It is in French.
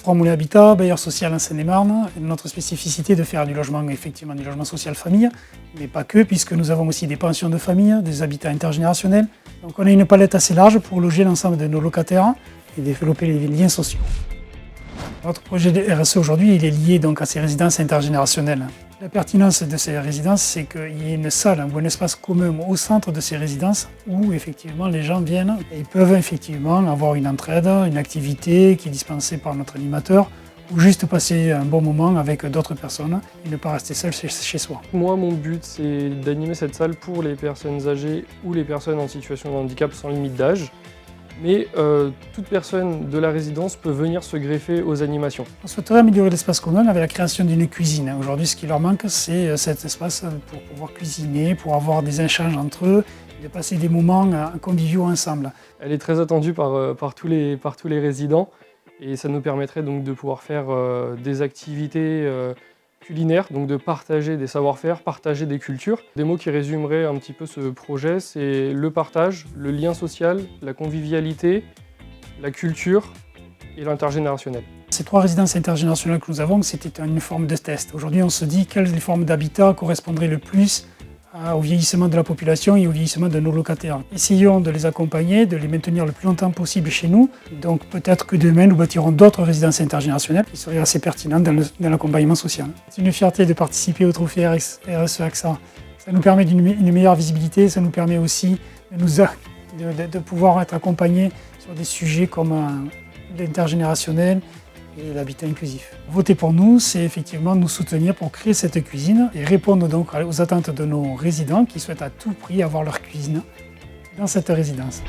Trois Moulins Habitat, bailleur social en Seine-et-Marne. Notre spécificité est de faire du logement, effectivement, du logement social famille, mais pas que, puisque nous avons aussi des pensions de famille, des habitats intergénérationnels. Donc on a une palette assez large pour loger l'ensemble de nos locataires et développer les liens sociaux. Notre projet de RSE aujourd'hui, il est lié donc à ces résidences intergénérationnelles. La pertinence de ces résidences, c'est qu'il y ait une salle ou un espace commun au centre de ces résidences où effectivement les gens viennent et ils peuvent effectivement avoir une entraide, une activité qui est dispensée par notre animateur ou juste passer un bon moment avec d'autres personnes et ne pas rester seul chez soi. Moi, mon but, c'est d'animer cette salle pour les personnes âgées ou les personnes en situation de handicap sans limite d'âge. Mais toute personne de la résidence peut venir se greffer aux animations. On souhaiterait améliorer l'espace commun avec la création d'une cuisine. Aujourd'hui, ce qui leur manque, c'est cet espace pour pouvoir cuisiner, pour avoir des échanges entre eux, de passer des moments conviviaux ensemble. Elle est très attendue par tous les résidents et ça nous permettrait donc de pouvoir faire des activités culinaires, donc de partager des savoir-faire, partager des cultures. Des mots qui résumeraient un petit peu ce projet, c'est le partage, le lien social, la convivialité, la culture et l'intergénérationnel. Ces trois résidences intergénérationnelles que nous avons, c'était une forme de test. Aujourd'hui, on se dit quelles formes d'habitat correspondraient le plus au vieillissement de la population et au vieillissement de nos locataires. Essayons de les accompagner, de les maintenir le plus longtemps possible chez nous. Donc peut-être que demain, nous bâtirons d'autres résidences intergénérationnelles qui seraient assez pertinentes dans l'accompagnement social. C'est une fierté de participer au trophée RSE AXA. Ça nous permet une meilleure visibilité, ça nous permet aussi de pouvoir être accompagnés sur des sujets comme l'intergénérationnel et l'habitat inclusif. Voter pour nous, c'est effectivement nous soutenir pour créer cette cuisine et répondre donc aux attentes de nos résidents qui souhaitent à tout prix avoir leur cuisine dans cette résidence.